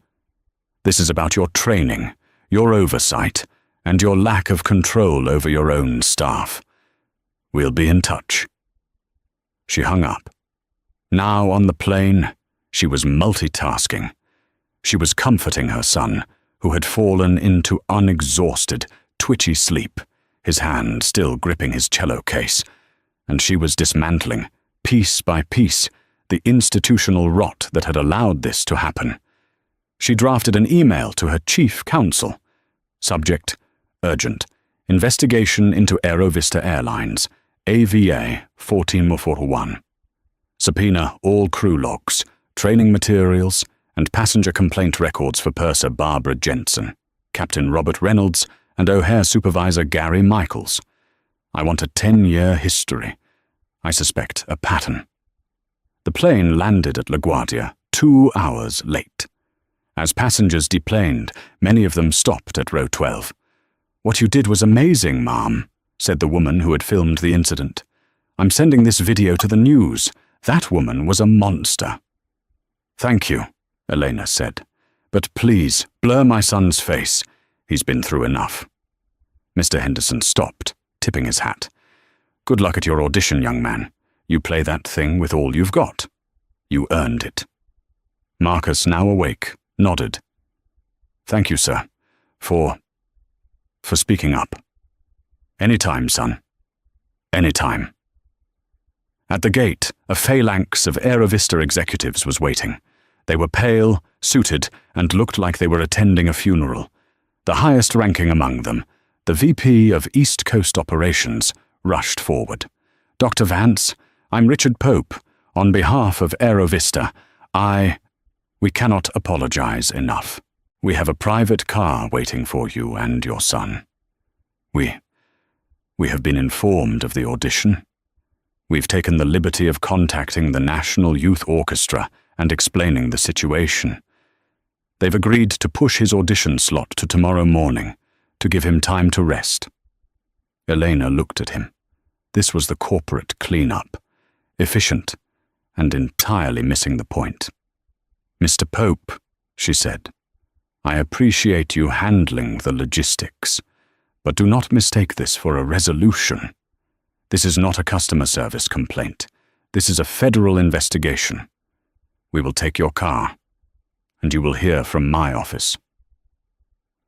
This is about your training, your oversight, and your lack of control over your own staff. We'll be in touch." She hung up. Now on the plane, she was multitasking. She was comforting her son, who had fallen into unexhausted, twitchy sleep, his hand still gripping his cello case, and she was dismantling, piece by piece, the institutional rot that had allowed this to happen. She drafted an email to her chief counsel. Subject: urgent. Investigation into Aerovista Airlines, AVA 1441. Subpoena all crew logs, training materials, and passenger complaint records for purser Barbara Jensen, Captain Robert Reynolds, and O'Hare Supervisor Gary Michaels. I want a 10-year history. I suspect a pattern. The plane landed at LaGuardia 2 hours late. As passengers deplaned, many of them stopped at row 12. "What you did was amazing, Ma'am," said the woman who had filmed the incident. "I'm sending this video to the news. That woman was a monster." "Thank you," Elena said. "But please, blur my son's face. He's been through enough." Mr. Henderson stopped, tipping his hat. "Good luck at your audition, young man. You play that thing with all you've got. You earned it." Marcus, now awake, nodded. "Thank you, sir, for speaking up." "Anytime, son. Anytime." At the gate, a phalanx of Aerovista executives was waiting. They were pale, suited, and looked like they were attending a funeral. The highest ranking among them, the VP of East Coast Operations, rushed forward. "Dr. Vance, I'm Richard Pope. On behalf of Aerovista, we cannot apologize enough. We have a private car waiting for you and your son. We have been informed of the audition. We've taken the liberty of contacting the National Youth Orchestra and explaining the situation. They've agreed to push his audition slot to tomorrow morning, to give him time to rest." Elena looked at him. This was the corporate cleanup, efficient and entirely missing the point. "Mr. Pope," she said, "I appreciate you handling the logistics, but do not mistake this for a resolution. This is not a customer service complaint. This is a federal investigation. We will take your car, and you will hear from my office."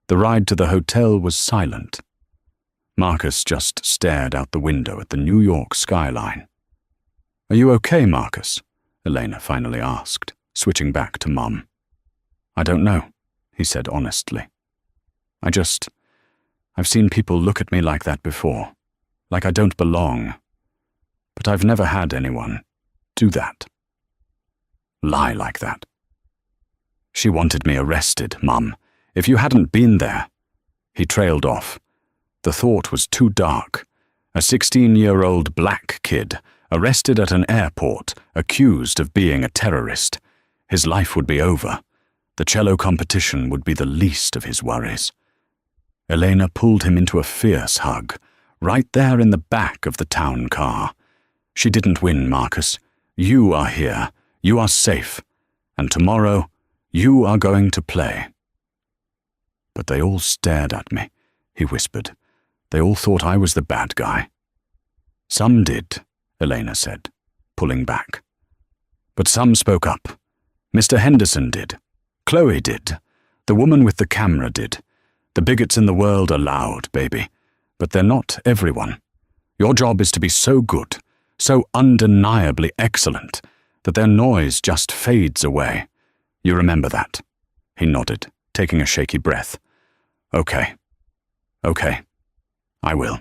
The ride to the hotel was silent. Marcus just stared out the window at the New York skyline. "Are you okay, Marcus?" Elena finally asked, switching back to Mum. "I don't know," he said honestly. I've seen people look at me like that before, like I don't belong. But I've never had anyone do that. Lie like that. She wanted me arrested, Mum. If you hadn't been there." He trailed off. The thought was too dark. A 16-year-old black kid, arrested at an airport, accused of being a terrorist. His life would be over. The cello competition would be the least of his worries. Elena pulled him into a fierce hug, right there in the back of the town car. "She didn't win, Marcus. You are here. You are safe. And tomorrow, you are going to play." "But they all stared at me," he whispered. "They all thought I was the bad guy." "Some did," Elena said, pulling back. "But some spoke up. Mr. Henderson did. Chloe did. The woman with the camera did. The bigots in the world are loud, baby, but they're not everyone. Your job is to be so good, so undeniably excellent, that their noise just fades away. You remember that?" He nodded, taking a shaky breath. Okay, I will."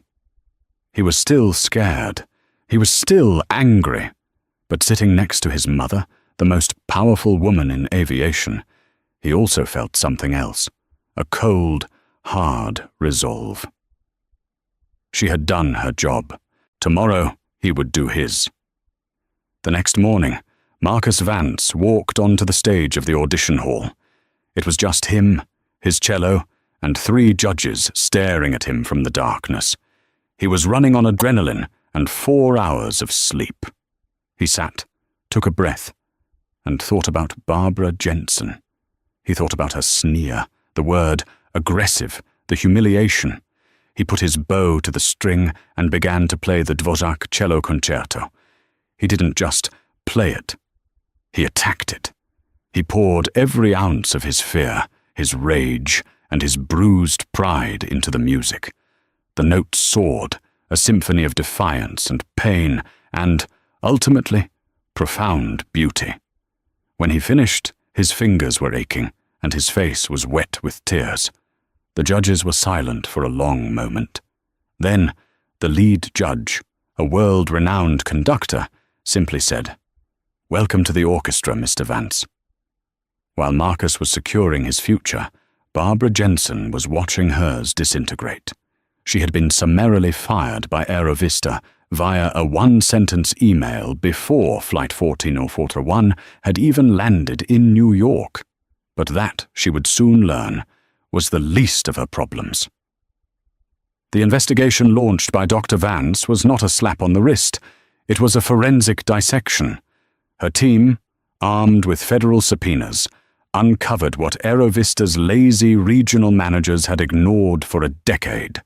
He was still scared. He was still angry. But sitting next to his mother, the most powerful woman in aviation, he also felt something else, a cold, hard resolve. She had done her job. Tomorrow, he would do his. The next morning, Marcus Vance walked onto the stage of the audition hall. It was just him, his cello, and 3 judges staring at him from the darkness. He was running on adrenaline and 4 hours of sleep. He sat, took a breath, and thought about Barbara Jensen. He thought about her sneer, the word aggressive, the humiliation. He put his bow to the string and began to play the Dvořák cello concerto. He didn't just play it. He attacked it. He poured every ounce of his fear, his rage, and his bruised pride into the music. The notes soared, a symphony of defiance and pain and, ultimately, profound beauty. When he finished, his fingers were aching, and his face was wet with tears. The judges were silent for a long moment. Then, the lead judge, a world-renowned conductor, simply said, "Welcome to the orchestra, Mr. Vance." While Marcus was securing his future, Barbara Jensen was watching hers disintegrate. She had been summarily fired by Aerovista via a 1-sentence email before Flight 1404-1 had even landed in New York. But that, she would soon learn, was the least of her problems. The investigation launched by Dr. Vance was not a slap on the wrist. It was a forensic dissection. Her team, armed with federal subpoenas, uncovered what Aerovista's lazy regional managers had ignored for a decade.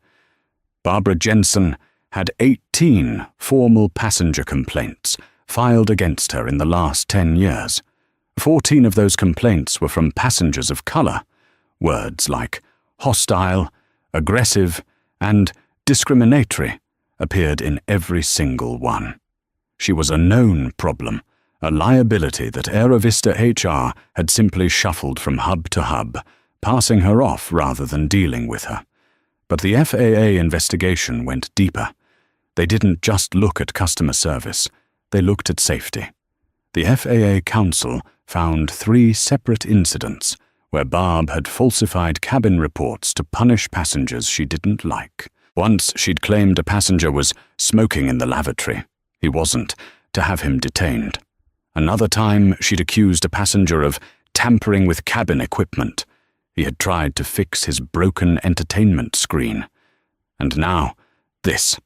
Barbara Jensen had 18 formal passenger complaints filed against her in the last 10 years. 14 of those complaints were from passengers of color. Words like hostile, aggressive, and discriminatory appeared in every single one. She was a known problem, a liability that Aerovista HR had simply shuffled from hub to hub, passing her off rather than dealing with her. But the FAA investigation went deeper. They didn't just look at customer service, they looked at safety. The FAA Council found 3 separate incidents where Barb had falsified cabin reports to punish passengers she didn't like. Once she'd claimed a passenger was smoking in the lavatory. He wasn't, to have him detained. Another time, she'd accused a passenger of tampering with cabin equipment. He had tried to fix his broken entertainment screen. And now, this,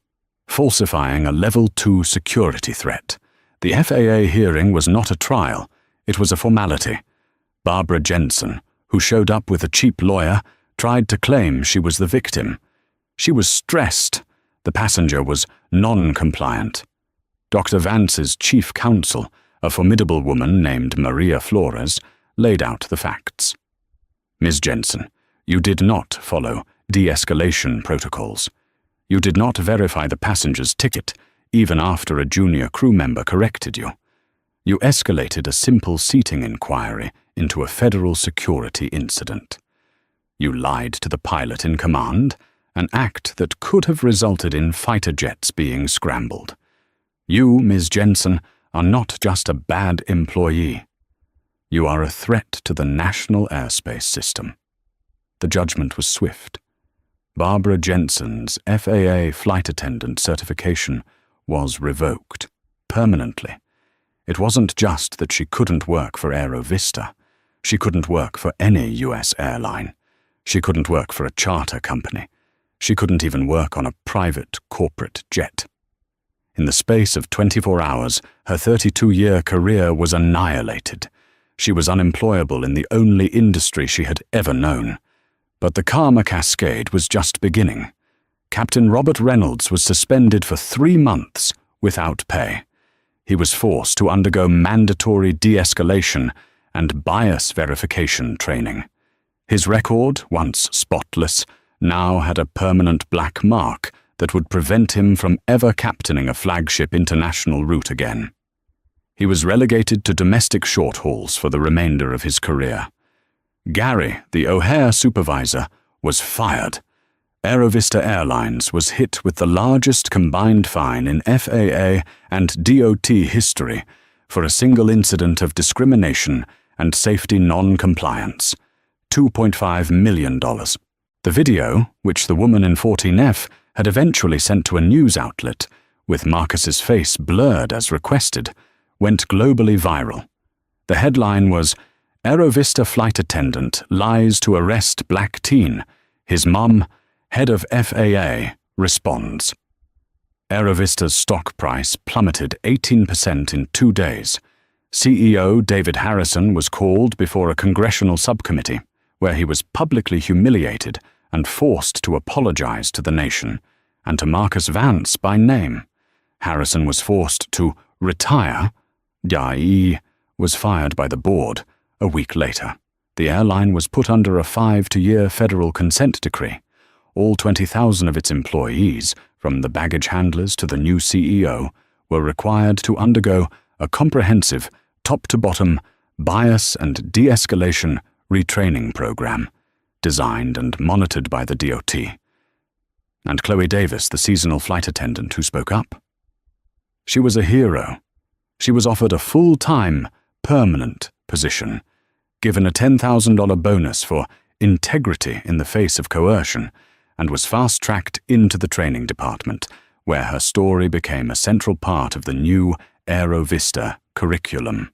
falsifying a Level 2 security threat. The FAA hearing was not a trial, it was a formality. Barbara Jensen, who showed up with a cheap lawyer, tried to claim she was the victim. She was stressed. The passenger was non-compliant. Dr. Vance's chief counsel, a formidable woman named Maria Flores, laid out the facts. Ms. Jensen, you did not follow de-escalation protocols. You did not verify the passenger's ticket, even after a junior crew member corrected you. You escalated a simple seating inquiry into a federal security incident. You lied to the pilot in command, an act that could have resulted in fighter jets being scrambled. You, Ms. Jensen, are not just a bad employee. You are a threat to the national airspace system. The judgment was swift. Barbara Jensen's FAA flight attendant certification was revoked, permanently. It wasn't just that she couldn't work for Aerovista. She couldn't work for any U.S. airline. She couldn't work for a charter company. She couldn't even work on a private corporate jet. In the space of 24 hours, her 32-year career was annihilated. She was unemployable in the only industry she had ever known. But the karma cascade was just beginning. Captain Robert Reynolds was suspended for 3 months without pay. He was forced to undergo mandatory de-escalation and bias verification training. His record, once spotless, now had a permanent black mark that would prevent him from ever captaining a flagship international route again. He was relegated to domestic short hauls for the remainder of his career. Gary, the O'Hare supervisor, was fired. Aerovista Airlines was hit with the largest combined fine in FAA and DOT history for a single incident of discrimination and safety non-compliance, $2.5 million. The video, which the woman in 14F had eventually sent to a news outlet, with Marcus's face blurred as requested, went globally viral. The headline was, "Aerovista flight attendant lies to arrest black teen. His mum, head of FAA, responds. Aerovista's stock price plummeted 18% in 2 days. CEO David Harrison was called before a congressional subcommittee, where he was publicly humiliated and forced to apologize to the nation, and to Marcus Vance by name. Harrison was forced to retire. Yai was fired by the board a week later. The airline was put under a 5-year federal consent decree. All 20,000 of its employees, from the baggage handlers to the new CEO, were required to undergo a comprehensive, top-to-bottom, bias and de-escalation retraining program, designed and monitored by the DOT. And Chloe Davis, the seasonal flight attendant who spoke up? She was a hero. She was offered a full-time, permanent position, given a $10,000 bonus for integrity in the face of coercion, and was fast-tracked into the training department, where her story became a central part of the new Aerovista curriculum.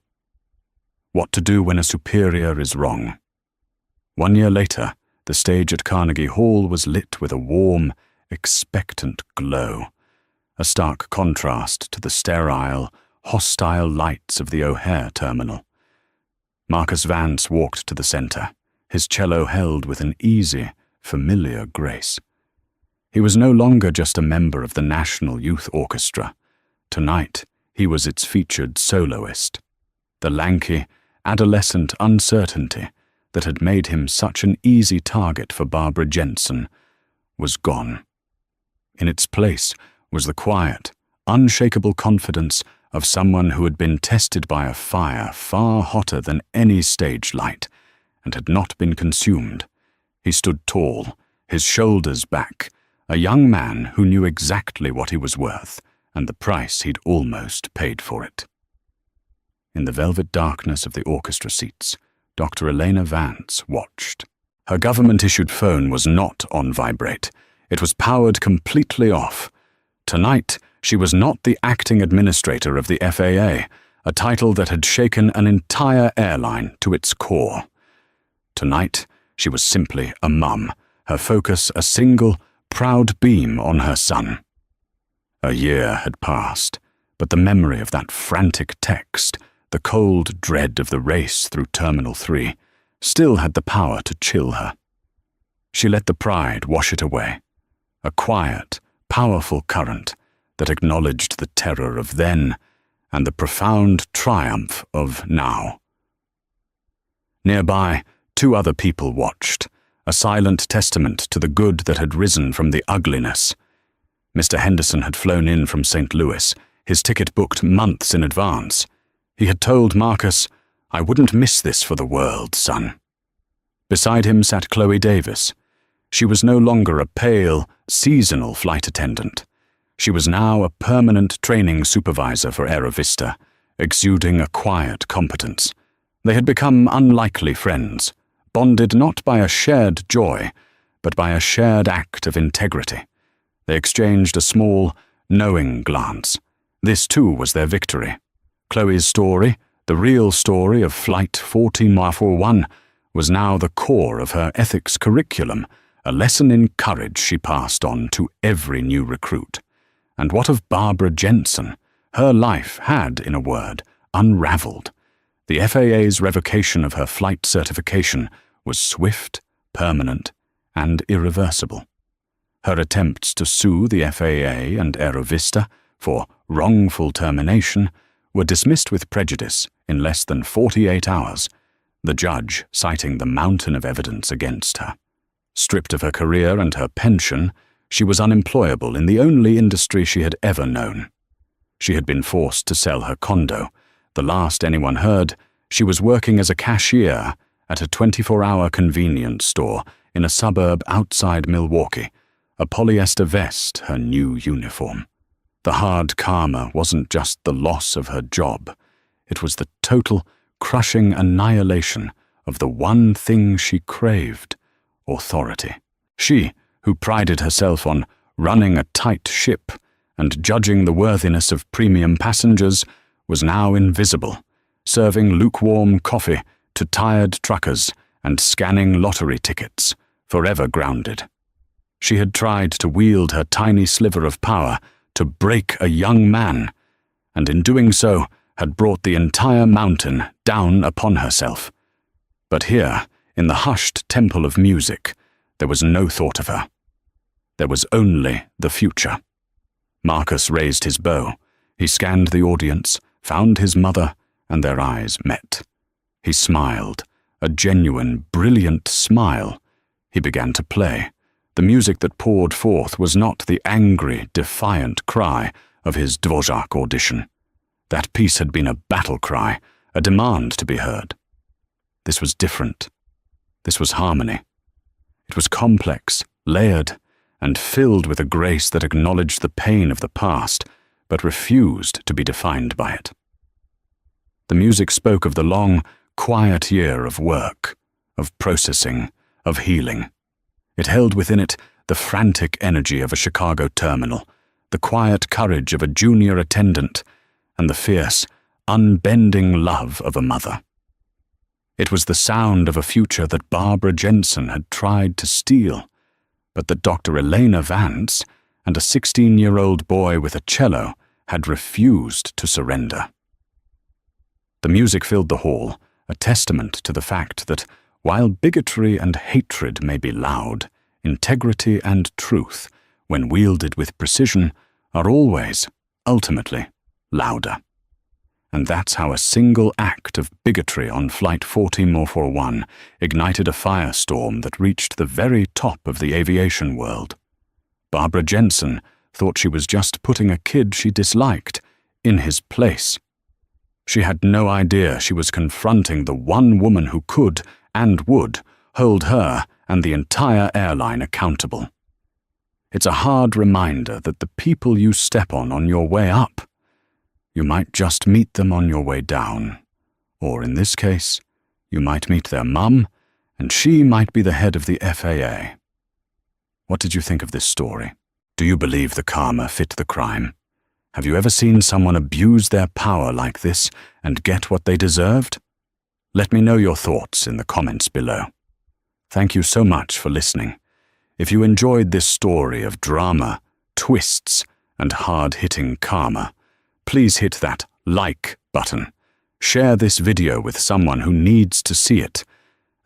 What to do when a superior is wrong. 1 year later, the stage at Carnegie Hall was lit with a warm, expectant glow, a stark contrast to the sterile, hostile lights of the O'Hare terminal. Marcus Vance walked to the center, his cello held with an easy, familiar grace. He was no longer just a member of the National Youth Orchestra. Tonight, he was its featured soloist. The lanky, adolescent uncertainty that had made him such an easy target for Barbara Jensen was gone. In its place was the quiet, unshakable confidence of someone who had been tested by a fire far hotter than any stage light and had not been consumed. He stood tall, his shoulders back, a young man who knew exactly what he was worth and the price he'd almost paid for it. In the velvet darkness of the orchestra seats, Dr. Elena Vance watched. Her government-issued phone was not on vibrate. It was powered completely off. Tonight, she was not the acting administrator of the FAA, a title that had shaken an entire airline to its core. Tonight, she was simply a mum, her focus a single, proud beam on her son. A year had passed, but the memory of that frantic text, the cold dread of the race through Terminal 3, still had the power to chill her. She let the pride wash it away, a quiet, powerful current that acknowledged the terror of then and the profound triumph of now. Nearby, 2 other people watched, a silent testament to the good that had risen from the ugliness. Mr. Henderson had flown in from St. Louis, his ticket booked months in advance. He had told Marcus, "I wouldn't miss this for the world, son." Beside him sat Chloe Davis. She was no longer a pale, seasonal flight attendant. She was now a permanent training supervisor for Aerovista, exuding a quiet competence. They had become unlikely friends, bonded not by a shared joy, but by a shared act of integrity. They exchanged a small, knowing glance. This too was their victory. Chloe's story, the real story of Flight 1441, was now the core of her ethics curriculum, a lesson in courage she passed on to every new recruit. And what of Barbara Jensen? Her life had, in a word, unraveled. The FAA's revocation of her flight certification was swift, permanent, and irreversible. Her attempts to sue the FAA and Aerovista for wrongful termination were dismissed with prejudice in less than 48 hours, the judge citing the mountain of evidence against her. Stripped of her career and her pension, she was unemployable in the only industry she had ever known. She had been forced to sell her condo. The last anyone heard, she was working as a cashier at a 24-hour convenience store in a suburb outside Milwaukee, a polyester vest her new uniform. The hard karma wasn't just the loss of her job. It was the total, crushing annihilation of the one thing she craved: authority. She, who prided herself on running a tight ship and judging the worthiness of premium passengers, was now invisible, serving lukewarm coffee to tired truckers and scanning lottery tickets forever grounded. She had tried to wield her tiny sliver of power to break a young man, and in doing so had brought the entire mountain down upon herself. But here, in the hushed temple of music, there was no thought of her. There was only the future. Marcus raised his bow. He scanned the audience, found his mother, and their eyes met. He smiled, a genuine, brilliant smile. He began to play. The music that poured forth was not the angry, defiant cry of his Dvorak audition. That piece had been a battle cry, a demand to be heard. This was different. This was harmony. It was complex, layered, and filled with a grace that acknowledged the pain of the past, but refused to be defined by it. The music spoke of the long, quiet year of work, of processing, of healing. It held within it the frantic energy of a Chicago terminal, the quiet courage of a junior attendant, and the fierce, unbending love of a mother. It was the sound of a future that Barbara Jensen had tried to steal, but that Dr. Elena Vance and a 16-year-old boy with a cello had refused to surrender. The music filled the hall, a testament to the fact that, while bigotry and hatred may be loud, integrity and truth, when wielded with precision, are always, ultimately, louder. And that's how a single act of bigotry on Flight 14041 ignited a firestorm that reached the very top of the aviation world. Barbara Jensen thought she was just putting a kid she disliked in his place. She had no idea she was confronting the one woman who could and would hold her and the entire airline accountable. It's a hard reminder that the people you step on your way up, you might just meet them on your way down. Or in this case, you might meet their mum, and she might be the head of the FAA. What did you think of this story? Do you believe the karma fit the crime? Have you ever seen someone abuse their power like this and get what they deserved? Let me know your thoughts in the comments below. Thank you so much for listening. If you enjoyed this story of drama, twists, and hard-hitting karma, please hit that like button. Share this video with someone who needs to see it.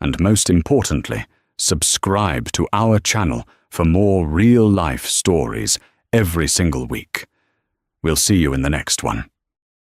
And most importantly, subscribe to our channel for more real-life stories every single week. We'll see you in the next one.